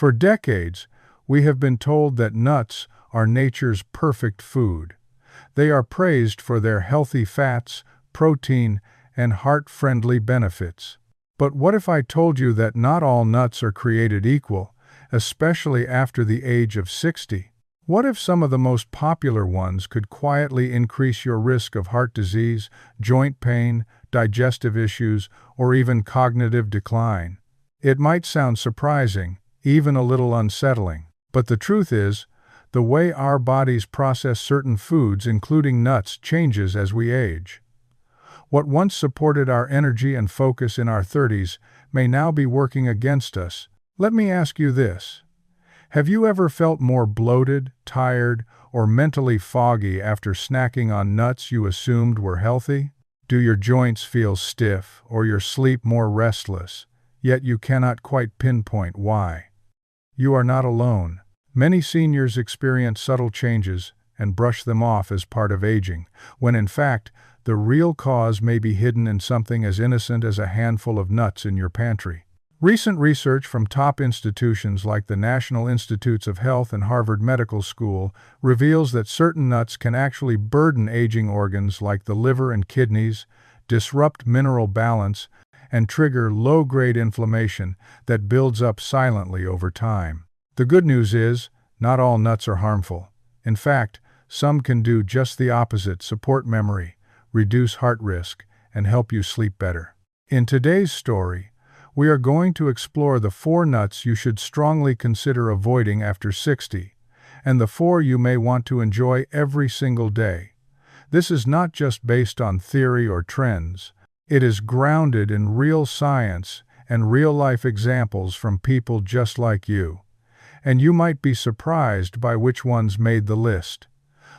For decades, we have been told that nuts are nature's perfect food. They are praised for their healthy fats, protein, and heart-friendly benefits. But what if I told you that not all nuts are created equal, especially after the age of 60? What if some of the most popular ones could quietly increase your risk of heart disease, joint pain, digestive issues, or even cognitive decline? It might sound surprising, even a little unsettling, but the truth is, the way our bodies process certain foods, including nuts, changes as we age. What once supported our energy and focus in our 30s may now be working against us. Let me ask you this. Have you ever felt more bloated, tired, or mentally foggy after snacking on nuts you assumed were healthy? Do your joints feel stiff or your sleep more restless, yet you cannot quite pinpoint why? You are not alone. Many seniors experience subtle changes and brush them off as part of aging, when in fact, the real cause may be hidden in something as innocent as a handful of nuts in your pantry. Recent research from top institutions like the National Institutes of Health and Harvard Medical School reveals that certain nuts can actually burden aging organs like the liver and kidneys, disrupt mineral balance, and trigger low-grade inflammation that builds up silently over time. The good news is, not all nuts are harmful. In fact, some can do just the opposite: support memory, reduce heart risk, and help you sleep better. In today's story, we are going to explore the 4 nuts you should strongly consider avoiding after 60, and the 4 you may want to enjoy every single day. This is not just based on theory or trends. It is grounded in real science and real-life examples from people just like you. And you might be surprised by which ones made the list.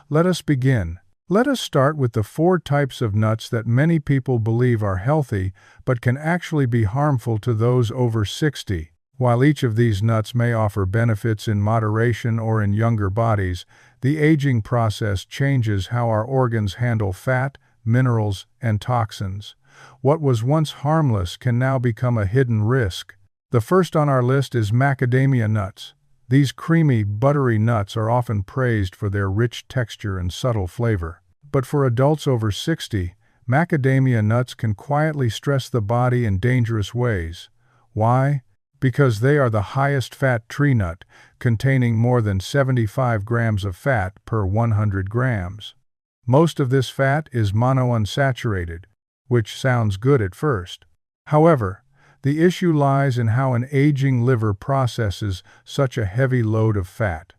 Let us begin. Let us start with the 4 types of nuts that many people believe are healthy but can actually be harmful to those over 60. While each of these nuts may offer benefits in moderation or in younger bodies, the aging process changes how our organs handle fat, minerals, and toxins. What was once harmless can now become a hidden risk. The first on our list is macadamia nuts. These creamy, buttery nuts are often praised for their rich texture and subtle flavor. But for adults over 60, macadamia nuts can quietly stress the body in dangerous ways. Why? Because they are the highest fat tree nut, containing more than 75 grams of fat per 100 grams. Most of this fat is monounsaturated, which sounds good at first. However, the issue lies in how an aging liver processes such a heavy load of fat.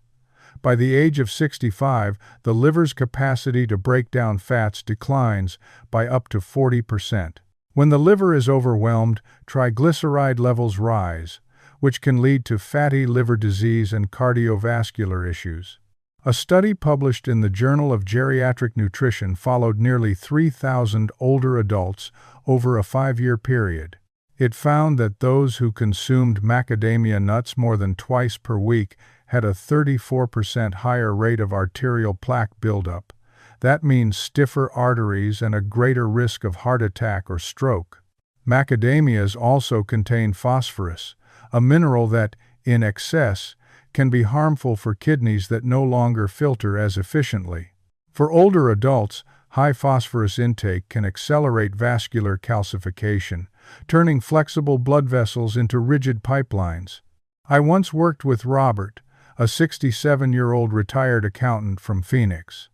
By the age of 65, the liver's capacity to break down fats declines by up to 40%. When the liver is overwhelmed, triglyceride levels rise, which can lead to fatty liver disease and cardiovascular issues. A study published in the Journal of Geriatric Nutrition followed nearly 3,000 older adults over a 5-year period. It found that those who consumed macadamia nuts more than twice per week had a 34% higher rate of arterial plaque buildup. That means stiffer arteries and a greater risk of heart attack or stroke. Macadamias also contain phosphorus, a mineral that, in excess, can be harmful for kidneys that no longer filter as efficiently. For older adults, high phosphorus intake can accelerate vascular calcification, turning flexible blood vessels into rigid pipelines. I once worked with Robert, a 67-year-old retired accountant from Phoenix.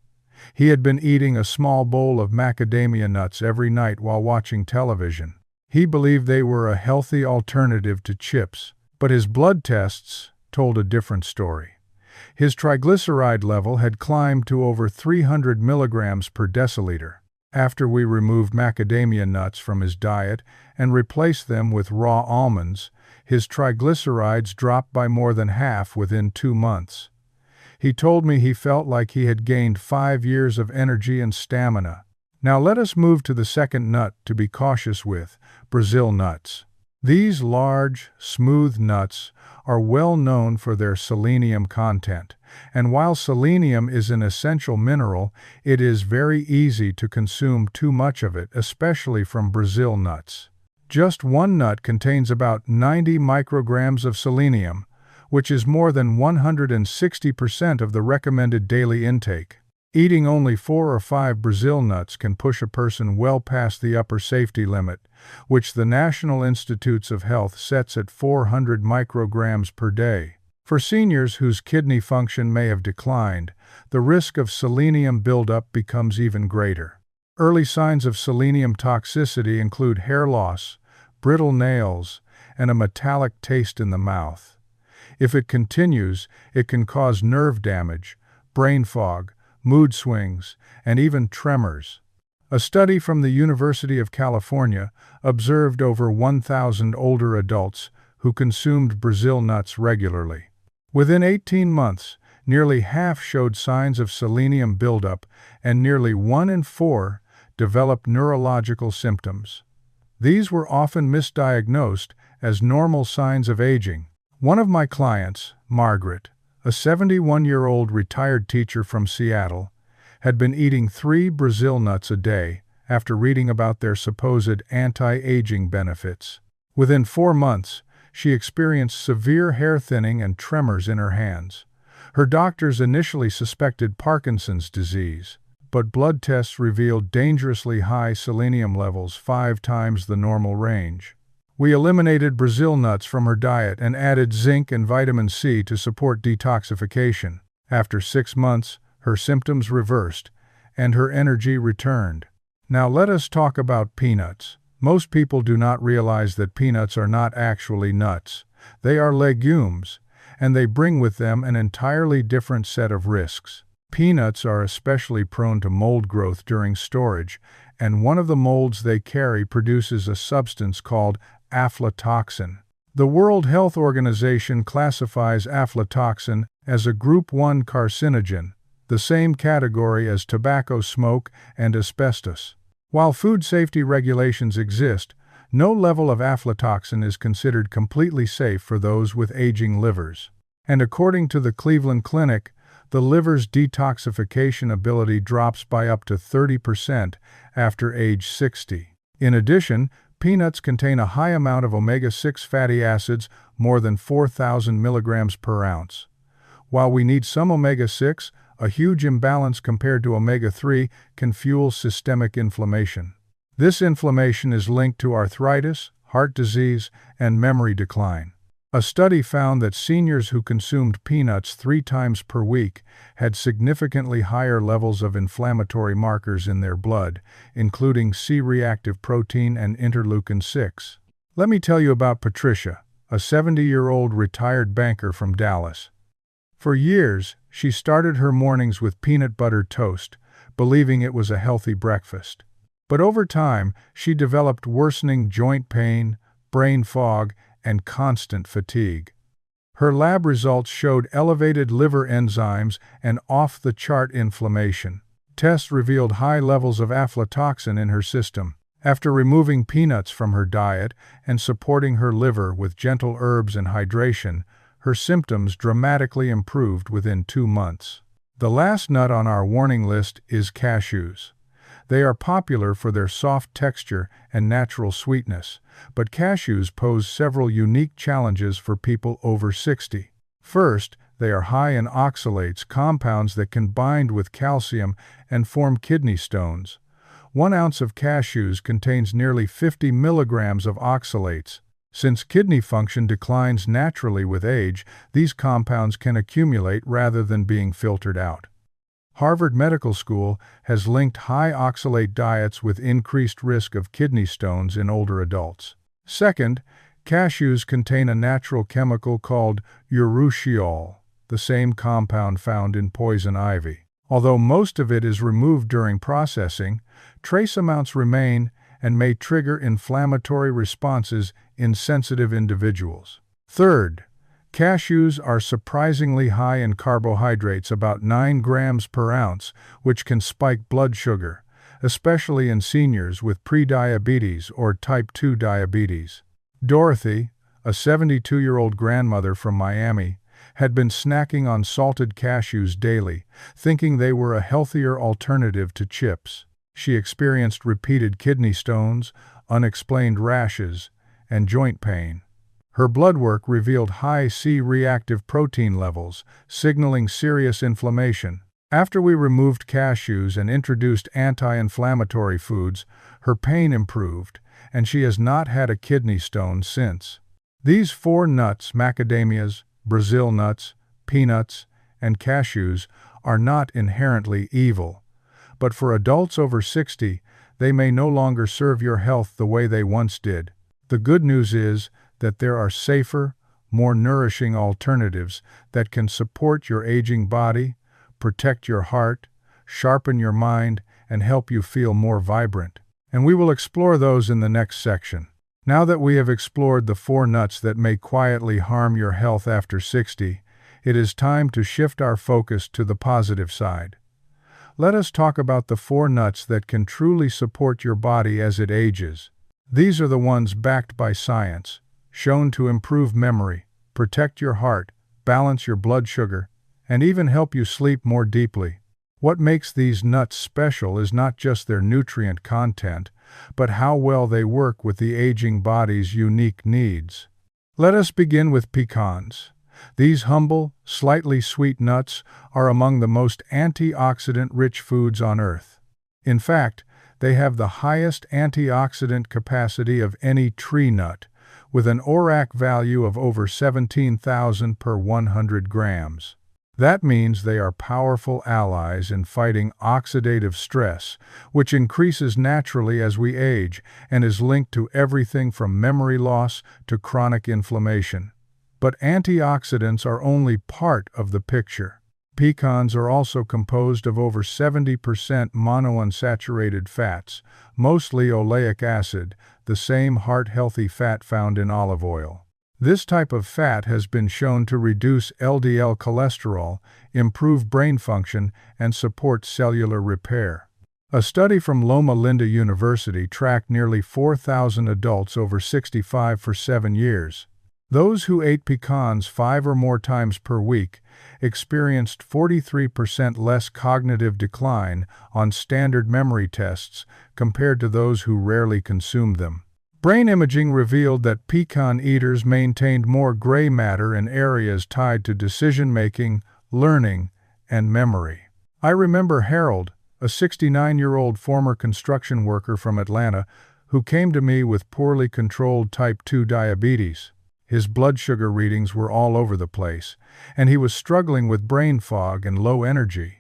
He had been eating a small bowl of macadamia nuts every night while watching television. He believed they were a healthy alternative to chips, but his blood tests told a different story. His triglyceride level had climbed to over 300 milligrams per deciliter. After we removed macadamia nuts from his diet and replaced them with raw almonds, his triglycerides dropped by more than half within 2 months. He told me he felt like he had gained 5 years of energy and stamina. Now let us move to the second nut to be cautious with: Brazil nuts. These large, smooth nuts are well known for their selenium content, and while selenium is an essential mineral, it is very easy to consume too much of it, especially from Brazil nuts. Just one nut contains about 90 micrograms of selenium, which is more than 160% of the recommended daily intake. Eating only 4 or 5 Brazil nuts can push a person well past the upper safety limit, which the National Institutes of Health sets at 400 micrograms per day. For seniors whose kidney function may have declined, the risk of selenium buildup becomes even greater. Early signs of selenium toxicity include hair loss, brittle nails, and a metallic taste in the mouth. If it continues, it can cause nerve damage, brain fog, mood swings, and even tremors. A study from the University of California observed over 1,000 older adults who consumed Brazil nuts regularly. Within 18 months, nearly half showed signs of selenium buildup, and nearly 1 in 4 developed neurological symptoms. These were often misdiagnosed as normal signs of aging. One of my clients, Margaret, a 71-year-old retired teacher from Seattle, had been eating 3 Brazil nuts a day after reading about their supposed anti-aging benefits. Within 4 months, she experienced severe hair thinning and tremors in her hands. Her doctors initially suspected Parkinson's disease, but blood tests revealed dangerously high selenium levels 5 times the normal range. We eliminated Brazil nuts from her diet and added zinc and vitamin C to support detoxification. After 6 months, her symptoms reversed, and her energy returned. Now let us talk about peanuts. Most people do not realize that peanuts are not actually nuts. They are legumes, and they bring with them an entirely different set of risks. Peanuts are especially prone to mold growth during storage, and one of the molds they carry produces a substance called aflatoxin. The World Health Organization classifies aflatoxin as a Group 1 carcinogen, the same category as tobacco smoke and asbestos. While food safety regulations exist, no level of aflatoxin is considered completely safe for those with aging livers. And according to the Cleveland Clinic, the liver's detoxification ability drops by up to 30% after age 60. In addition, peanuts contain a high amount of omega-6 fatty acids, more than 4,000 milligrams per ounce. While we need some omega-6, a huge imbalance compared to omega-3 can fuel systemic inflammation. This inflammation is linked to arthritis, heart disease, and memory decline. A study found that seniors who consumed peanuts 3 times per week had significantly higher levels of inflammatory markers in their blood, including C-reactive protein and interleukin-6. Let me tell you about Patricia, a 70-year-old retired banker from Dallas. For years, she started her mornings with peanut butter toast, believing it was a healthy breakfast. But over time, she developed worsening joint pain, brain fog, and constant fatigue. Her lab results showed elevated liver enzymes and off-the-chart inflammation. Tests revealed high levels of aflatoxin in her system. After removing peanuts from her diet and supporting her liver with gentle herbs and hydration, her symptoms dramatically improved within 2 months. The last nut on our warning list is cashews. They are popular for their soft texture and natural sweetness, but cashews pose several unique challenges for people over 60. First, they are high in oxalates, compounds that can bind with calcium and form kidney stones. 1 ounce of cashews contains nearly 50 milligrams of oxalates. Since kidney function declines naturally with age, these compounds can accumulate rather than being filtered out. Harvard Medical School has linked high oxalate diets with increased risk of kidney stones in older adults. Second, cashews contain a natural chemical called urushiol, the same compound found in poison ivy. Although most of it is removed during processing, trace amounts remain and may trigger inflammatory responses in sensitive individuals. Third, cashews are surprisingly high in carbohydrates, about 9 grams per ounce, which can spike blood sugar, especially in seniors with prediabetes or type 2 diabetes. Dorothy, a 72-year-old grandmother from Miami, had been snacking on salted cashews daily, thinking they were a healthier alternative to chips. She experienced repeated kidney stones, unexplained rashes, and joint pain. Her blood work revealed high C-reactive protein levels, signaling serious inflammation. After we removed cashews and introduced anti-inflammatory foods, her pain improved, and she has not had a kidney stone since. These 4 nuts, macadamias, Brazil nuts, peanuts, and cashews, are not inherently evil. But for adults over 60, they may no longer serve your health the way they once did. The good news is that there are safer, more nourishing alternatives that can support your aging body, protect your heart, sharpen your mind, and help you feel more vibrant. And we will explore those in the next section. Now that we have explored the 4 nuts that may quietly harm your health after 60, it is time to shift our focus to the positive side. Let us talk about the 4 nuts that can truly support your body as it ages. These are the ones backed by science, shown to improve memory, protect your heart, balance your blood sugar, and even help you sleep more deeply. What makes these nuts special is not just their nutrient content, but how well they work with the aging body's unique needs. Let us begin with pecans. These humble, slightly sweet nuts are among the most antioxidant-rich foods on Earth. In fact, they have the highest antioxidant capacity of any tree nut, with an ORAC value of over 17,000 per 100 grams. That means they are powerful allies in fighting oxidative stress, which increases naturally as we age and is linked to everything from memory loss to chronic inflammation. But antioxidants are only part of the picture. Pecans are also composed of over 70% monounsaturated fats, mostly oleic acid, the same heart-healthy fat found in olive oil. This type of fat has been shown to reduce LDL cholesterol, improve brain function, and support cellular repair. A study from Loma Linda University tracked nearly 4,000 adults over 65 for 7 years. Those who ate pecans 5 or more times per week experienced 43% less cognitive decline on standard memory tests compared to those who rarely consumed them. Brain imaging revealed that pecan eaters maintained more gray matter in areas tied to decision-making, learning, and memory. I remember Harold, a 69-year-old former construction worker from Atlanta, who came to me with poorly controlled type 2 diabetes. His blood sugar readings were all over the place, and he was struggling with brain fog and low energy.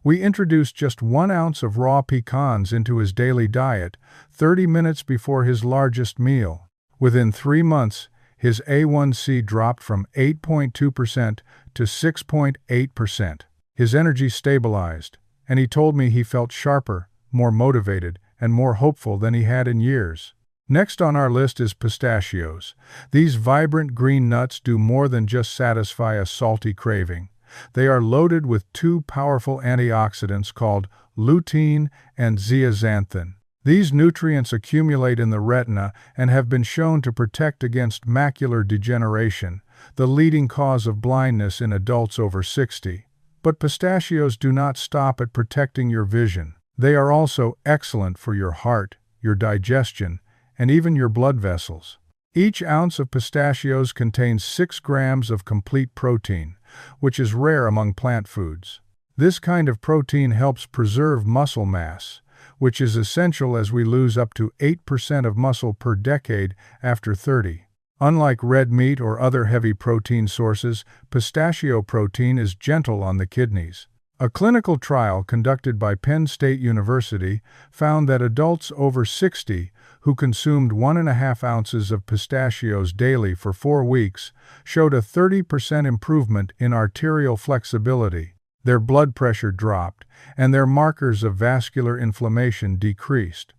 We introduced just 1 ounce of raw pecans into his daily diet, 30 minutes before his largest meal. Within 3 months, his A1C dropped from 8.2% to 6.8%. His energy stabilized, and he told me he felt sharper, more motivated, and more hopeful than he had in years. Next on our list is pistachios. These vibrant green nuts do more than just satisfy a salty craving. They are loaded with 2 powerful antioxidants called lutein and zeaxanthin. These nutrients accumulate in the retina and have been shown to protect against macular degeneration, the leading cause of blindness in adults over 60. But pistachios do not stop at protecting your vision. They are also excellent for your heart, your digestion, and even your blood vessels. Each ounce of pistachios contains 6 grams of complete protein, which is rare among plant foods. This kind of protein helps preserve muscle mass, which is essential as we lose up to 8% of muscle per decade after 30. Unlike red meat or other heavy protein sources, pistachio protein is gentle on the kidneys. A clinical trial conducted by Penn State University found that adults over 60 who consumed 1.5 ounces of pistachios daily for 4 weeks showed a 30% improvement in arterial flexibility. Their blood pressure dropped, and their markers of vascular inflammation decreased.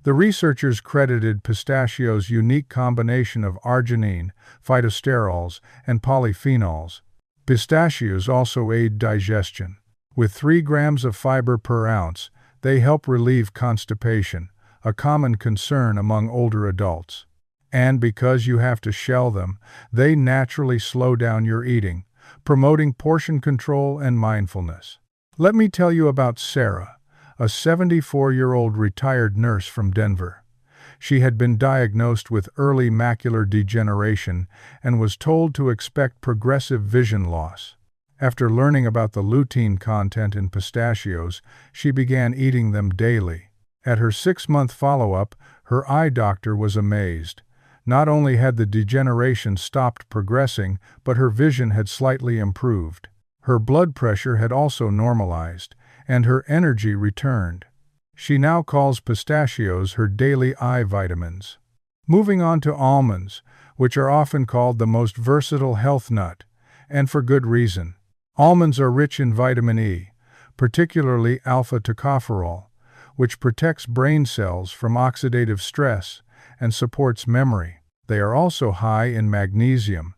The researchers credited pistachios' unique combination of arginine, phytosterols, and polyphenols. Pistachios also aid digestion. With 3 grams of fiber per ounce, they help relieve constipation, a common concern among older adults. And because you have to shell them, they naturally slow down your eating, promoting portion control and mindfulness. Let me tell you about Sarah, a 74-year-old retired nurse from Denver. She had been diagnosed with early macular degeneration and was told to expect progressive vision loss. After learning about the lutein content in pistachios, she began eating them daily. At her 6-month follow-up, her eye doctor was amazed. Not only had the degeneration stopped progressing, but her vision had slightly improved. Her blood pressure had also normalized, and her energy returned. She now calls pistachios her daily eye vitamins. Moving on to almonds, which are often called the most versatile health nut, and for good reason. Almonds are rich in vitamin E, particularly alpha-tocopherol, which protects brain cells from oxidative stress and supports memory. They are also high in magnesium,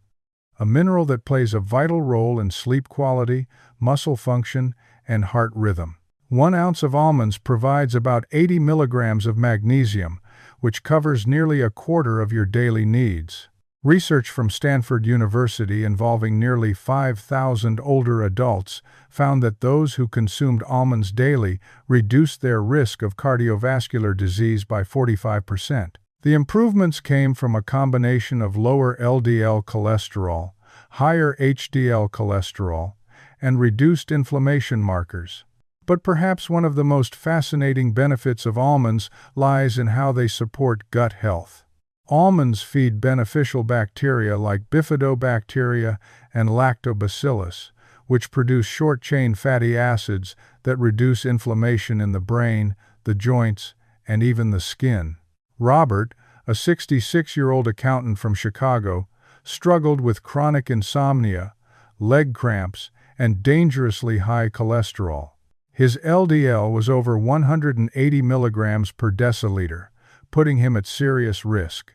a mineral that plays a vital role in sleep quality, muscle function, and heart rhythm. 1 ounce of almonds provides about 80 milligrams of magnesium, which covers nearly a quarter of your daily needs. Research from Stanford University involving nearly 5,000 older adults found that those who consumed almonds daily reduced their risk of cardiovascular disease by 45%. The improvements came from a combination of lower LDL cholesterol, higher HDL cholesterol, and reduced inflammation markers. But perhaps one of the most fascinating benefits of almonds lies in how they support gut health. Almonds feed beneficial bacteria like bifidobacteria and lactobacillus, which produce short-chain fatty acids that reduce inflammation in the brain, the joints, and even the skin. Robert, a 66-year-old accountant from Chicago, struggled with chronic insomnia, leg cramps, and dangerously high cholesterol. His LDL was over 180 milligrams per deciliter, putting him at serious risk.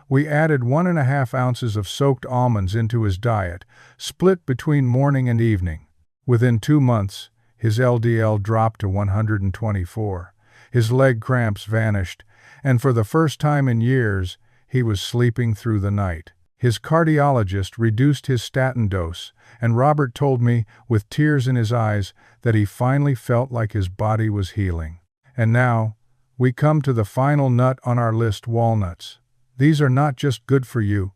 We added 1.5 ounces of soaked almonds into his diet, split between morning and evening. Within 2 months, his LDL dropped to 124. His leg cramps vanished, and for the first time in years, he was sleeping through the night. His cardiologist reduced his statin dose, and Robert told me, with tears in his eyes, that he finally felt like his body was healing. And now, we come to the final nut on our list: walnuts. These are not just good for you,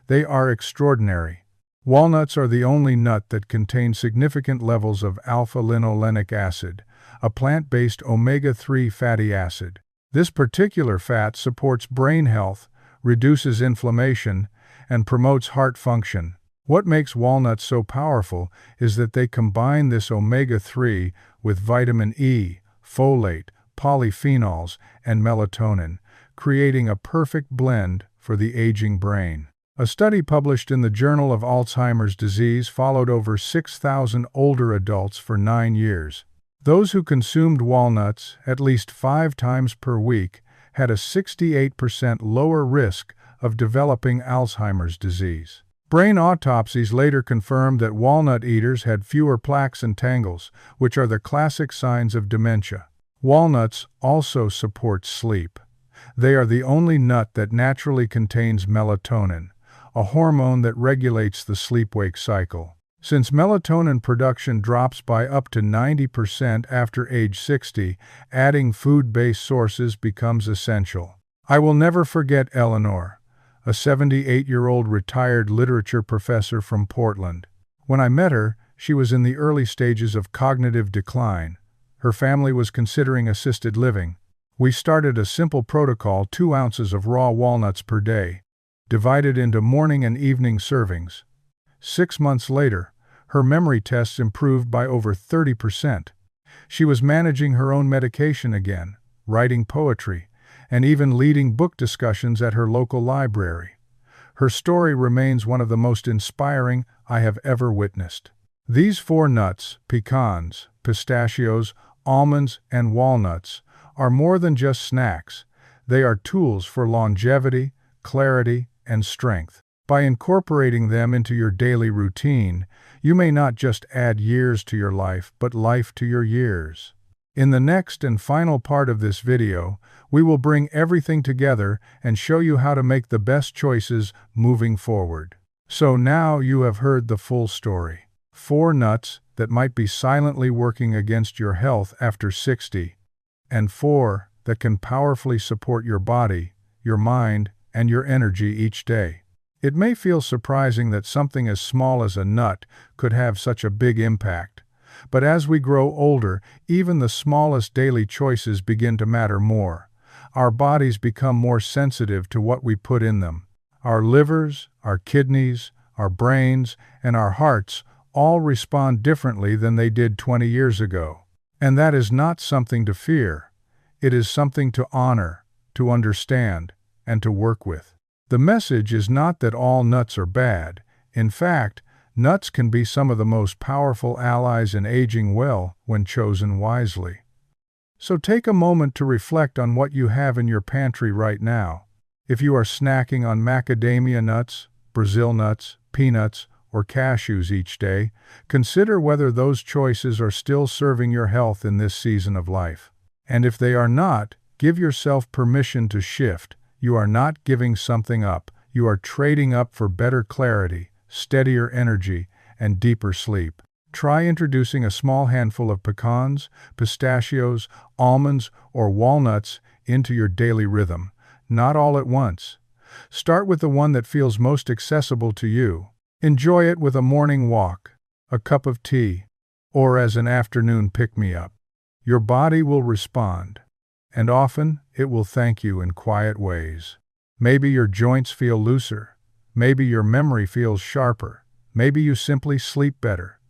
they are extraordinary. Walnuts are the only nut that contains significant levels of alpha-linolenic acid, a plant-based omega-3 fatty acid. This particular fat supports brain health, reduces inflammation, and promotes heart function. What makes walnuts so powerful is that they combine this omega-3 with vitamin E, folate, polyphenols, and melatonin, creating a perfect blend for the aging brain. A study published in the Journal of Alzheimer's Disease followed over 6,000 older adults for 9 years. Those who consumed walnuts at least 5 times per week had a 68% lower risk of developing Alzheimer's disease. Brain autopsies later confirmed that walnut eaters had fewer plaques and tangles, which are the classic signs of dementia. Walnuts also support sleep. They are the only nut that naturally contains melatonin, a hormone that regulates the sleep-wake cycle. Since melatonin production drops by up to 90% after age 60, adding food-based sources becomes essential. I will never forget Eleanor, a 78-year-old retired literature professor from Portland. When I met her, she was in the early stages of cognitive decline. Her family was considering assisted living. We started a simple protocol: 2 ounces of raw walnuts per day, divided into morning and evening servings. 6 months later, her memory tests improved by over 30%. She was managing her own medication again, writing poetry, and even leading book discussions at her local library. Her story remains one of the most inspiring I have ever witnessed. These 4 nuts, pecans, pistachios, almonds, and walnuts, are more than just snacks. They are tools for longevity, clarity, and strength. By incorporating them into your daily routine, you may not just add years to your life, but life to your years. In the next and final part of this video, we will bring everything together and show you how to make the best choices moving forward. So now you have heard the full story. 4 nuts that might be silently working against your health after 60, and 4 that can powerfully support your body, your mind, and your energy each day. It may feel surprising that something as small as a nut could have such a big impact, but as we grow older, even the smallest daily choices begin to matter more. Our bodies become more sensitive to what we put in them. Our livers, our kidneys, our brains, and our hearts all respond differently than they did 20 years ago. And that is not something to fear. It is something to honor, to understand, and to work with. The message is not that all nuts are bad. In fact, nuts can be some of the most powerful allies in aging well when chosen wisely. So take a moment to reflect on what you have in your pantry right now. If you are snacking on macadamia nuts, Brazil nuts, peanuts, or cashews each day, consider whether those choices are still serving your health in this season of life. And if they are not, give yourself permission to shift. You are not giving something up. You are trading up for better clarity, steadier energy, and deeper sleep. Try introducing a small handful of pecans, pistachios, almonds, or walnuts into your daily rhythm, not all at once. Start with the one that feels most accessible to you. Enjoy it with a morning walk, a cup of tea, or as an afternoon pick-me-up. Your body will respond, and often it will thank you in quiet ways. Maybe your joints feel looser. Maybe your memory feels sharper. Maybe you simply sleep better.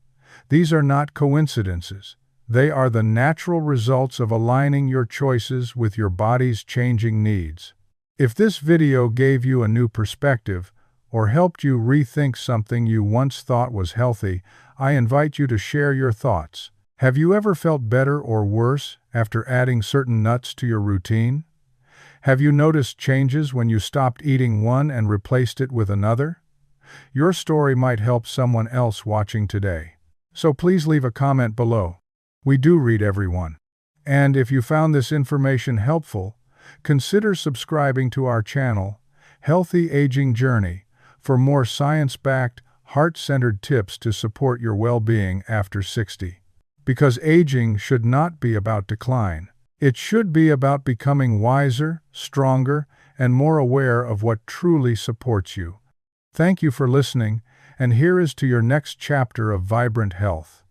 These are not coincidences. They are the natural results of aligning your choices with your body's changing needs. If this video gave you a new perspective, or helped you rethink something you once thought was healthy, I invite you to share your thoughts. Have you ever felt better or worse after adding certain nuts to your routine? Have you noticed changes when you stopped eating one and replaced it with another? Your story might help someone else watching today. So please leave a comment below. We do read everyone. And if you found this information helpful, consider subscribing to our channel, Healthy Aging Journey, for more science-backed, heart-centered tips to support your well-being after 60. Because aging should not be about decline. It should be about becoming wiser, stronger, and more aware of what truly supports you. Thank you for listening, and here is to your next chapter of vibrant health.